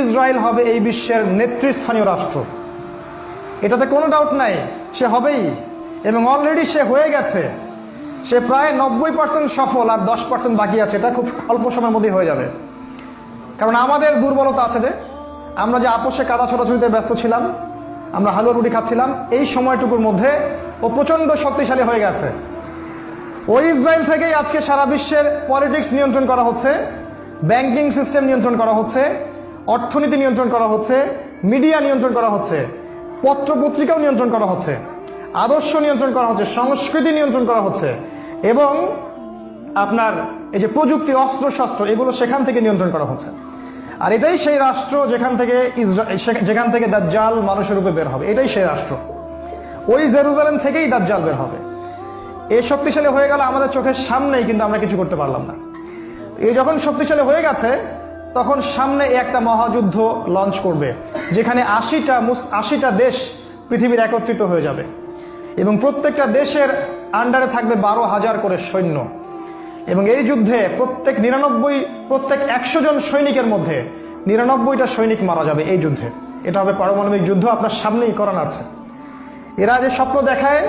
Israel হবে এই বিশ্বের নেতৃস্থানীয় রাষ্ট্র, এটাতে কোনো ডাউট নাই, সে হবেই এবং অলরেডি সে হয়ে গেছে। সে প্রায় 90% সফল, আর 10% বাকি আছে। এটা খুব অল্প সময়ের মধ্যেই হয়ে যাবে। কারণ আমাদের দুর্বলতা আছে যে আমরা যে আপোষে কাদা ছোটাছুটিতে ব্যস্ত ছিলাম, আমরা হালুয়া রুটি খাচ্ছিলাম, এই সময়টুকুর মধ্যে ও প্রচণ্ড শক্তিশালী হয়ে গেছে। ওই ইসরায়েল থেকেই আজকে সারা বিশ্বের পলিটিক্স নিয়ন্ত্রণ করা হচ্ছে, ব্যাংকিং সিস্টেম নিয়ন্ত্রণ করা হচ্ছে, অর্থনীতি নিয়ন্ত্রণ করা হচ্ছে, মিডিয়া নিয়ন্ত্রণ করা হচ্ছে, পত্রপত্রিকাও নিয়ন্ত্রণ করা হচ্ছে, আদর্শ নিয়ন্ত্রণ করা হচ্ছে, সংস্কৃতি নিয়ন্ত্রণ করা হচ্ছে, এবং আপনার এই যে প্রযুক্তি, অস্ত্র শস্ত্র, এগুলো সেখান থেকে নিয়ন্ত্রণ করা হচ্ছে। আর এটাই সেই রাষ্ট্র যেখান থেকে দাজ্জাল মানুষের রূপে বের হবে। এটাই সেই রাষ্ট্র। ওই জেরুজালেম থেকেই দাজ্জাল বের হবে। এই শক্তিশালী হয়ে গেল আমাদের চোখের সামনেই, কিন্তু আমরা কিছু করতে পারলাম না। এই যখন শক্তিশালী হয়ে গেছে, তখন সামনে একটা মহাযুদ্ধ লঞ্চ করবে, যেখানে 80টা দেশ পৃথিবীর একত্রিত হয়ে যাবে এবং প্রত্যেকটা দেশের আন্ডারে থাকবে 12,000 করে সৈন্য। এবং এই যুদ্ধে প্রত্যেক 100 জন সৈনিকের মধ্যে 99টা সৈনিক মারা যাবে এই যুদ্ধে। এটা হবে পারমাণবিক যুদ্ধ, আপনার সামনেই করান আছে। এরা যে স্বপ্ন দেখায়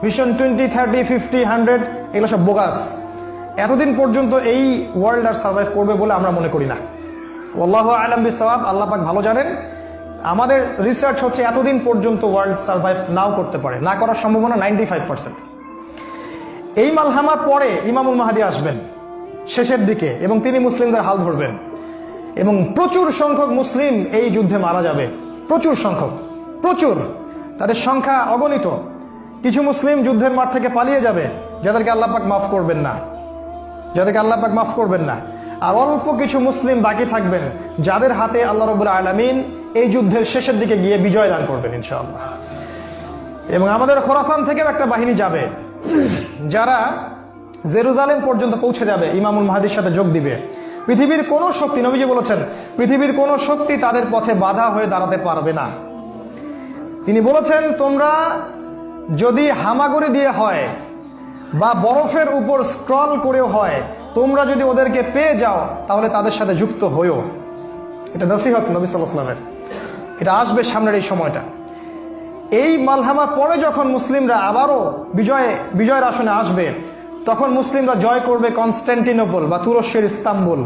ভিশন 20, 30, 50, 100, এগুলো সব বোগাস। এতদিন পর্যন্ত এই ওয়ার্ল্ড আর সার্ভাইভ করবে বলে আমরা মনে করি না। আল্লাহু আ'লাম বিসওয়াব, আল্লাহ পাক ভালো জানেন। আমাদের রিসার্চ হচ্ছে এতদিন পর্যন্ত ওয়ার্ল্ড সার্ভাইভ নাও করতে পারে, না করার সম্ভাবনা 95%। এই মালহামার পরে ইমামুল মাহদী আসবেন শেষের দিকে, এবং তিনি মুসলিমদের হাল ধরবেন এবং প্রচুর সংখ্যক মুসলিম এই যুদ্ধে মারা যাবে। প্রচুর সংখ্যক, প্রচুর, তাদের সংখ্যা অগণিত। কিছু মুসলিম যুদ্ধের মাঠ থেকে পালিয়ে যাবে, যাদেরকে আল্লাহ পাক মাফ করবেন না, আর অল্প কিছু মুসলিম বাকি থাকবেন, যাদের হাতে আল্লাহ রাব্বুল আলামিন এই যুদ্ধের শেষের দিকে গিয়ে বিজয় দান করবেন ইনশাআল্লাহ। এবং আমাদের খোরাসান থেকেও একটা বাহিনী যাবে, যারা জেরুজালেম পর্যন্ত পৌঁছে যাবে, ইমামুল মাহদীর সাথে যোগ দিবে। পৃথিবীর কোন শক্তি, নবীজি বলেছেন, পৃথিবীর কোন শক্তি তাদের পথে বাধা হয়ে দাঁড়াতে পারবে না। তিনি বলেছেন, তোমরা যদি হামাগুড়ি দিয়ে হয় বা বরফের উপর স্ক্রল করেও হয়, তোমরা যদি ওদেরকে পেয়ে যাও তাহলে তাদের সাথে যুক্ত হইও। এটা নসিহত নবী সাল্লাল্লাহু আলাইহি ওয়াসাল্লামের। এটা আসবে সামনের এই সময়টা। এই মালহামার পরে যখন মুসলিমরা আবারও বিজয়ের আসনে আসবে, তখন মুসলিমরা জয় করবে কনস্ট্যান্টিনোপল বা তুরস্কের ইস্তাম্বুল।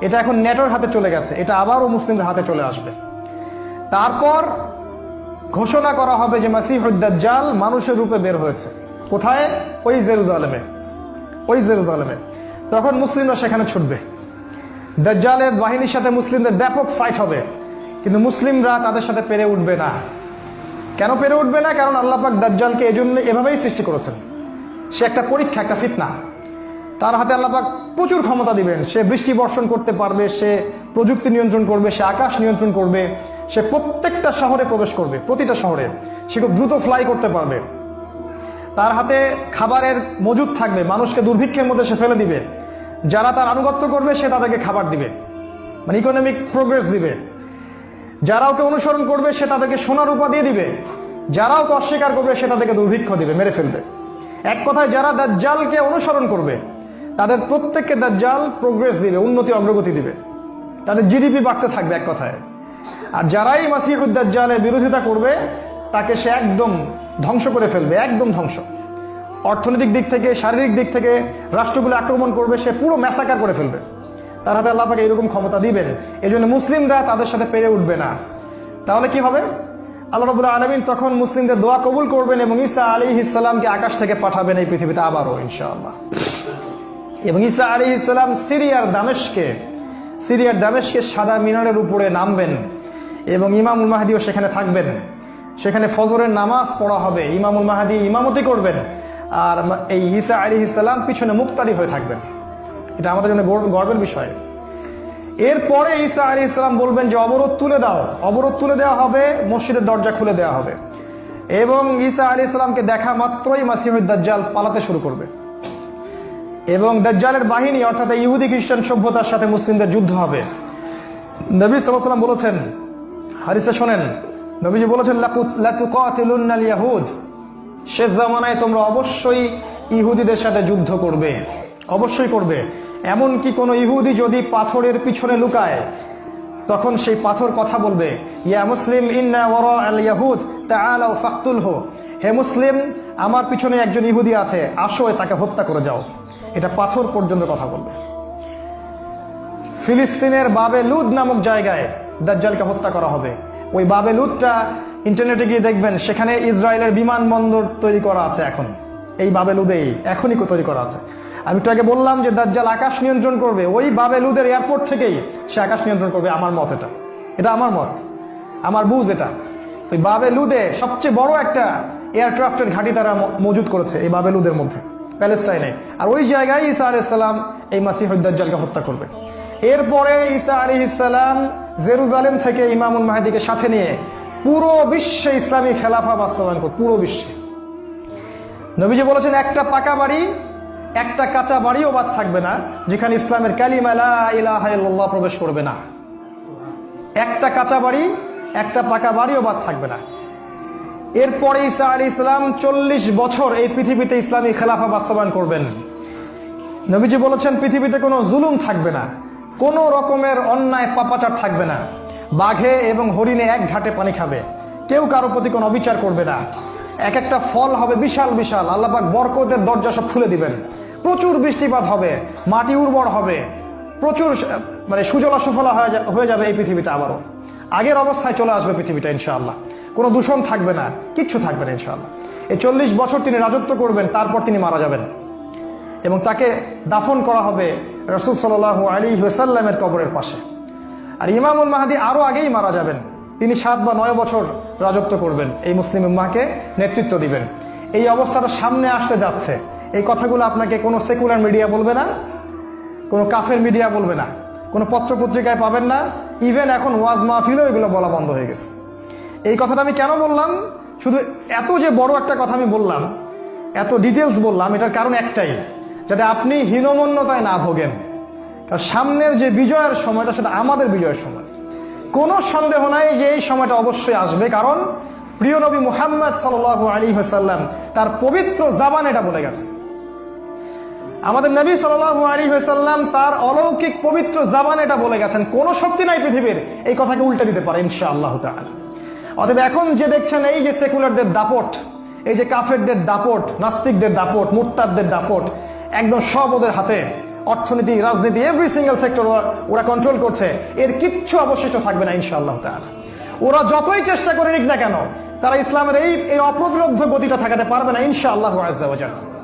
এটা এখন নেটোর হাতে চলে গেছে, এটা আবারও মুসলিমদের হাতে চলে আসবে। তারপর ঘোষণা করা হবে যে মাসিহুদ দাজ্জাল মানুষের রূপে বের হয়েছে। কোথায়? ওই জেরুজালেমে। তখন মুসলিমরা সেখানে ছুটবে। দাজ্জালের বাহিনীর সাথে মুসলিমদের ব্যাপক ফাইট হবে, কিন্তু মুসলিমরা তাদের সাথে পেরে উঠবে না। কেন পেরে উঠবে না? কারণ আল্লাহ পাক দাজ্জালকে এজন্য এভাবেই সৃষ্টি করেছেন। সে একটা পরীক্ষা, একটা ফিতনা। তার হাতে আল্লাহ পাক প্রচুর ক্ষমতা দিবেন। সে বৃষ্টি বর্ষণ করতে পারবে, সে প্রযুক্তি নিয়ন্ত্রণ করবে, সে আকাশ নিয়ন্ত্রণ করবে, সে প্রত্যেকটা শহরে প্রবেশ করবে, প্রতিটা শহরে। সে খুব দ্রুত ফ্লাই করতে পারবে। তার হাতে খাবারের মজুদ থাকবে, মানুষকে দুর্ভিক্ষের মধ্যে সে ফেলে দিবে। যারা তার আনুগত্য করবে সে তাদেরকে খাবার দিবে, মানে ইকোনমিক প্রোগ্রেস দিবে। যারা ওকে অনুসরণ করবে সে তাদেরকে সোনা রূপা দিয়ে দিবে। যারা ওকে অস্বীকার করবে সে তাদেরকে দুর্ভিক্ষ দিবে, মেরে ফেলবে। এক কথায় যারা দাজ্জালকে অনুসরণ করবে তাদের প্রত্যেককে দাজ্জাল প্রোগ্রেস দিবে, উন্নতি অগ্রগতি দিবে, তাদের জিডিপি বাড়তে থাকবে এক কথায়। আর যারাই মাসিহুদ দাজ্জালের বিরোধিতা করবে তাকে সে একদম ধ্বংস করে ফেলবে, একদম ধ্বংস। অর্থনৈতিক দিক থেকে, শারীরিক দিক থেকে রাষ্ট্রগুলো আক্রমণ করবে, সে পুরো ম্যাসাকার করে ফেলবে। তার হাতে আল্লাহ পাক এরকম ক্ষমতা দিবেন। এই জন্য মুসলিমরা তাদের সাথে পেরে উঠবে না। তাহলে কি হবে? আল্লাহ রাব্বুল আলামিন তখন মুসলিমদের দোয়া কবুল করবেন এবং ঈসা আলাইহিস সালামকে আকাশ থেকে পাঠাবেন এই পৃথিবীতে আবারও ইনশাআল্লাহ। এবং ঈসা আলাইহিস সালাম সিরিয়ার দামেস্কে সাদা মিনারের উপরে নামবেন এবং ইমামুল মাহদীও সেখানে থাকবেন। সেখানে ফজরের নামাজ পড়া হবে, ইমামুল মাহদী ইমামতি করবেন, আর এই ঈসা আলাইহিস সালাম পিছনে মুক্তাদি হয়ে থাকবেন। এটা আমাদের জন্য গর্বের বিষয়। এরপরে ঈসা আলাইহিস সালাম বলবেন যে অবরোধ তুলে দেওয়া হবে, মসজিদের দরজা খুলে দেওয়া হবে এবং ঈসা আলাইহিস সালামকে দেখা মাত্রই মাসিহুদ দাজ্জাল পালাতে শুরু করবে এবং দাজ্জালের বাহিনী অর্থাৎ ইহুদি খ্রিস্টান সভ্যতার সাথে মুসলিমদের যুদ্ধ হবে। নবী সাল্লাল্লাহু আলাইহি ওয়াসাল্লাম বলেছেন, হাদিসে শোনেন, নবীজি বলেছেন লাতুকাতিলুন্নাল ইয়াহুদ, শেষ জামানায় তোমরা অবশ্যই ইহুদিদের সাথে যুদ্ধ করবে, অবশ্যই করবে। এমনকি কোনো ইহুদি যদি পাথরের পিছনে লুকায়, তখন সেই পাথর কথা বলবে, ইয়া মুসলিম ইন্না ওয়ারা আল ইয়াহুদ তাআলাউ ফাকতুলহু, হে মুসলিম আমার পিছনে একজন ইহুদি আছে, আসো তাকে হত্যা করে যাও। এটা পাথর পর্যন্ত কথা বলবে। ফিলিস্তিনের বাবে লুদ নামক জায়গায় দাজ্জালকে হত্যা করা হবে। ওই বাবে লুদটা ইন্টারনেটে গিয়ে দেখবেন, সেখানে ইসরায়েলের বিমানবন্দর তৈরি করা আছে এখন। এই বাবে লুদেই এখনই তৈরি করা আছে। আমি একটু আগে বললাম যে দাজ্জাল আকাশ নিয়ন্ত্রণ করবে, ওই বাবে লুদের এয়ারপোর্ট থেকেই সে আকাশ নিয়ন্ত্রণ করবে। আমার মত এটা আমার মত, আমার বুঝ এটা। ওই বাবে লুদে সবচেয়ে বড় একটা এয়ারক্রাফটের ঘাঁটি তারা মজুদ করেছে এই বাবে লুদের মধ্যে, প্যালেস্টাইনে। আর ওই জায়গায় ঈসা আলাইহিস সালাম এই মাসিহুদ দাজ্জালকে হত্যা করবে। এরপরে ঈসা আলাইহিস সালাম জেরুজালেম থেকে ইমামুল মাহদিকে সাথে নিয়ে পুরো বিশ্বে ইসলামী খেলাফা বাস্তবায়ন করবে। পুরো বিশ্বে নবীজি বলেছেন, একটা পাকা বাড়ি একটা কাঁচা বাড়িও বাদ থাকবে না যেখানে ইসলামের কালিমা লা ইলাহা ইল্লাল্লাহ প্রবেশ করবে না। একটা কাঁচা বাড়ি একটা পাকা বাড়িও বাদ থাকবে না। এরপরে ঈসা আলাইহিস সালাম 40 বছর এই পৃথিবীতে ইসলামী খেলাফা বাস্তবায়ন করবেন। নবীজি বলেছেন, পৃথিবীতে কোনো জুলুম থাকবে না, কোনো রকমের অন্যায় পাপাচার থাকবে না। বাঘে এবং হরিণে এক ঘাটে পানি খাবে, কেউ কারো প্রতি কোনো অবিচার করবে না। এক একটা ফল হবে বিশাল বিশাল, আল্লাহ পাক বরকতের দরজা সব খুলে দিবেন। প্রচুর বৃষ্টিপাত হবে, মাটি উর্বর হবে, প্রচুর সুজলা সুফলা হয়ে যাবে এই পৃথিবীটা। আবারও আগের অবস্থায় চলে আসবে পৃথিবীটা ইনশাআল্লাহ। কোনো দূষণ থাকবে না, কিচ্ছু থাকবে না ইনশাআল্লাহ। এই 40 বছর তিনি রাজত্ব করবেন, তারপর তিনি মারা যাবেন এবং তাকে দাফন করা হবে রাসূল সাল্লাল্লাহু আলাইহি ওয়াসাল্লামের কবরের পাশে। আর ইমামুল মাহদী আরো আগেই মারা যাবেন। তিনি 7 বা 9 বছর রাজত্ব করবেন, এই মুসলিম উম্মাহকে নেতৃত্ব দিবেন। এই অবস্থাটা সামনে আসতে যাচ্ছে। এই কথাগুলো আপনাকে কোনো সেকুলার মিডিয়া বলবে না, কোনো কাফের মিডিয়া বলবে না, কোনো পত্র পত্রিকায় পাবেন না। ইভেন এখন ওয়াজ মাহফিলও এগুলো বলা বন্ধ হয়ে গেছে। এই কথাটা আমি কেন বললাম, শুধু এত যে বড় একটা কথা আমি বললাম, এত ডিটেলস বললাম, এটার কারণ একটাই, যাতে আপনি হীনমন্যতায় না ভোগেন। কারণ সামনের যে বিজয়ের সময়টা, সেটা আমাদের বিজয়ের সময়। কোনো সন্দেহ নাই যে এই সময়টা অবশ্যই আসবে, কারণ প্রিয় নবী মুহাম্মদ সাল্লাল্লাহু আলাইহি ওয়াসাল্লাম তার পবিত্র জাবান এটা বলে গেছে। আমাদের নবী সাল্লাল্লাহু আলাইহি ওয়াসাল্লাম তার অলৌকিক পবিত্র জাবান এটা বলে গেছেন, কোনো শক্তি নাই পৃথিবীর এই কথাকে উল্টে দিতে পারে ইনশাআল্লাহ তাআলা। অতএব এখন যে দেখছেন এই যে সেকুলারদের দাপট, এই যে কাফেরদের দাপট, নাস্তিকদের দাপট, মুরতাদদের দাপট, একদম সব ওদের হাতে। অর্থনীতি, রাজনীতি, এভরি সিঙ্গেল সেক্টর ওরা কন্ট্রোল করছে। এর কিচ্ছু অবশিষ্ট থাকবে না ইনশাআল্লাহ তাআলা। ওরা যতই চেষ্টা করে নিক না কেন, তারা ইসলামের এই অপ্রতিরোধ্য গতিটা থাকাতে পারবে না ইনশাআল্লাহু আযজা ওয়া জাল্লা।